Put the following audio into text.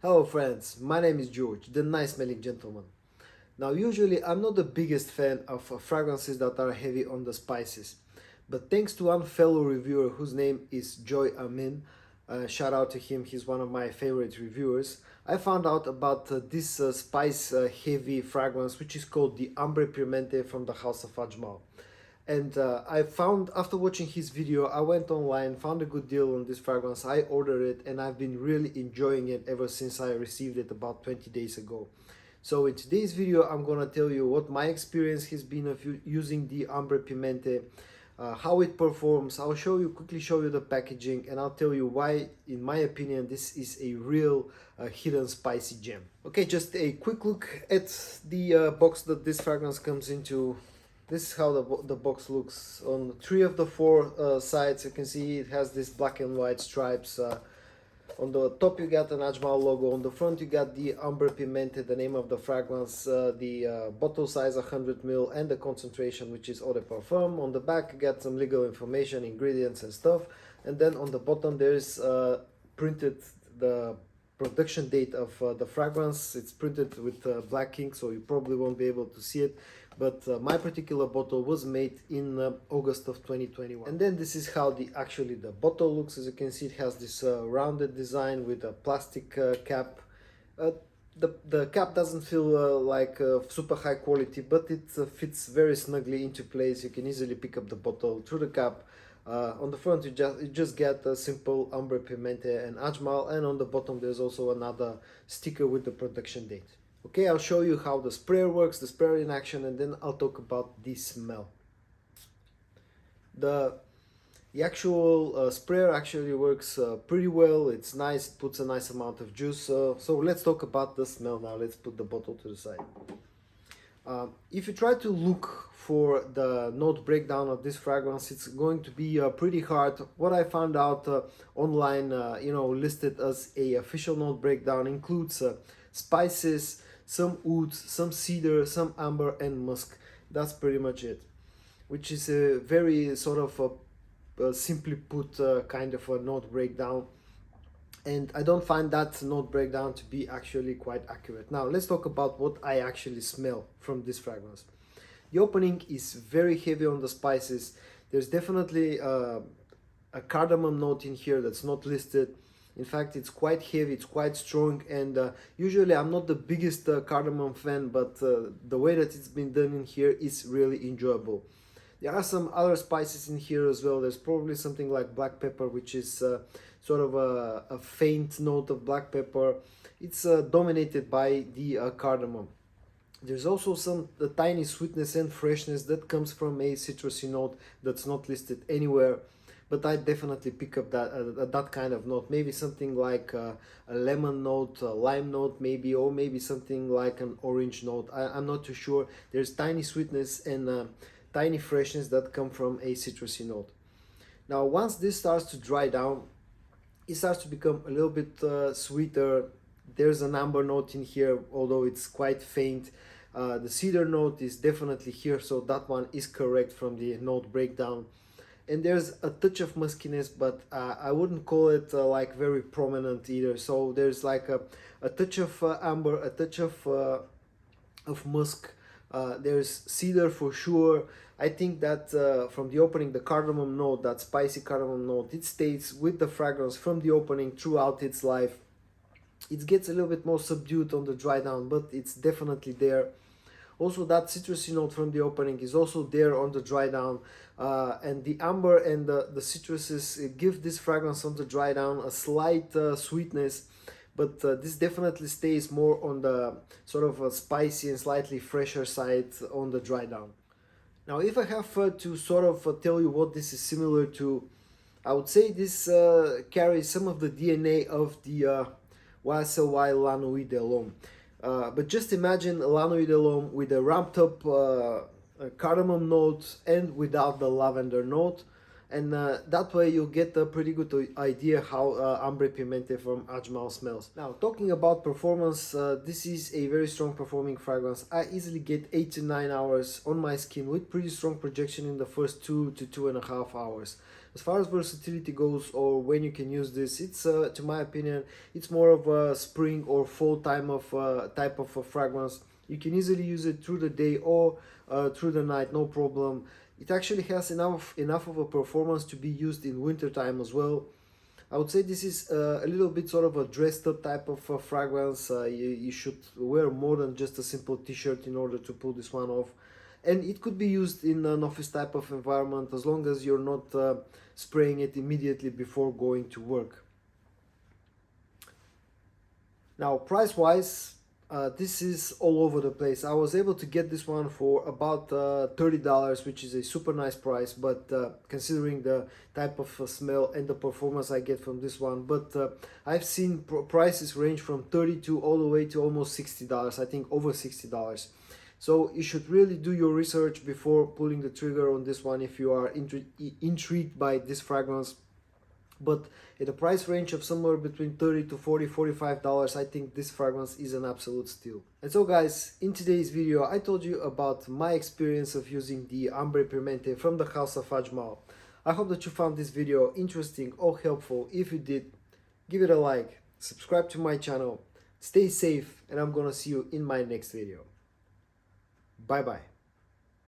Hello friends, my name is George, the nice smelling gentleman. Now usually I'm not the biggest fan of fragrances that are heavy on the spices, but thanks to one fellow reviewer whose name is Joy Amin, shout out to him, he's one of my favorite reviewers, I found out about this spice heavy fragrance which is called the Ambre Pimente from the house of Ajmal. And I found, after watching his video, I went online, found a good deal on this fragrance, I ordered it, and I've been really enjoying it ever since I received it about 20 days ago. So in today's video, I'm gonna tell you what my experience has been of using the Ambre Pimente, how it performs. I'll quickly show you the packaging, and I'll tell you why, in my opinion, this is a real hidden spicy gem. Okay, just a quick look at the box that this fragrance comes into. This is how the box looks. On three of the four sides, you can see it has this black and white stripes. On the top you got an Ajmal logo. On the front you got the Ambre Pimente, the name of the fragrance, the bottle size 100 ml, and the concentration, which is eau de parfum. On the back you got some legal information, ingredients and stuff. And then on the bottom there's printed the production date of the fragrance. It's printed with black ink, so you probably won't be able to see it, but my particular bottle was made in August of 2021. And then this is how the bottle looks. As you can see, it has this rounded design with a plastic cap. uh, the cap doesn't feel like super high quality, but it fits very snugly into place. You can easily pick up the bottle through the cap. On the front you just get a simple Ambre Pimente and Ajmal, and on the bottom there's also another sticker with the production date. Okay, I'll show you how the sprayer works, the sprayer in action, and then I'll talk about the smell. The the actual sprayer actually works pretty well. It's nice, it puts a nice amount of juice. So let's talk about the smell now. Let's put the bottle to the side. If you try to look for the note breakdown of this fragrance, it's going to be pretty hard. What I found out online, listed as a official note breakdown, includes spices, some woods, some cedar, some amber, and musk. That's pretty much it, which is a very sort of simply put kind of a note breakdown, and I don't find that note breakdown to be actually quite accurate. Now let's talk about what I actually smell from this fragrance. The opening is very heavy on the spices. There's definitely a cardamom note in here that's not listed. In fact, it's quite heavy, it's quite strong, and usually I'm not the biggest cardamom fan, but the way that it's been done in here is really enjoyable. There are some other spices in here as well. There's probably something like black pepper, which is sort of a faint note of black pepper. It's dominated by the cardamom. There's also some tiny sweetness and freshness that comes from a citrusy note that's not listed anywhere, but I definitely pick up that kind of note. Maybe something like a lemon note, a lime note maybe, or maybe something like an orange note. I'm not too sure. There's tiny sweetness and tiny freshness that come from a citrusy note. Now once this starts to dry down, it starts to become a little bit sweeter. There's an amber note in here, although it's quite faint. The cedar note is definitely here, so that one is correct from the note breakdown. And there's a touch of muskiness, but I wouldn't call it like very prominent either. So there's like a touch of amber, a touch of musk. There's cedar for sure. I think that from the opening, the cardamom note, that spicy cardamom note, it stays with the fragrance from the opening throughout its life. It gets a little bit more subdued on the dry down, but it's definitely there. Also, that citrusy note from the opening is also there on the dry down, and the amber and the citruses give this fragrance on the dry down a slight sweetness, but this definitely stays more on the sort of a spicy and slightly fresher side on the dry down. Now, if I have to sort of tell you what this is similar to, I would say this carries some of the DNA of the YSLY La Nuit de l'Homme. But just imagine La Nuit de l'Homme with a ramped up cardamom note and without the lavender note. And that way you get a pretty good idea how Ambre Pimente from Ajmal smells. Now, talking about performance, this is a very strong performing fragrance. I easily get 8 to 9 hours on my skin with pretty strong projection in the first 2 to 2.5 hours. as far as versatility goes, or when you can use this, it's to my opinion, it's more of a spring or fall time of type of a fragrance. You can easily use it through the day or through the night, no problem. It actually has enough of a performance to be used in winter time as well. I would say this is a little bit sort of a dressed up type of fragrance. You should wear more than just a simple t-shirt in order to pull this one off. And it could be used in an office type of environment as long as you're not spraying it immediately before going to work. Now, price-wise, this is all over the place. I was able to get this one for about $30, which is a super nice price, but considering the type of smell and the performance I get from this one. But I've seen prices range from $32 all the way to almost $60, I think over $60. So you should really do your research before pulling the trigger on this one if you are intrigued by this fragrance. But at a price range of somewhere between $30 to $45, I think this fragrance is an absolute steal. And so guys, in today's video I told you about my experience of using the Ambre Pimente from the house of Ajmal. I hope that you found this video interesting or helpful. If you did, give it a like, subscribe to my channel, stay safe, and I'm gonna see you in my next video. Bye bye.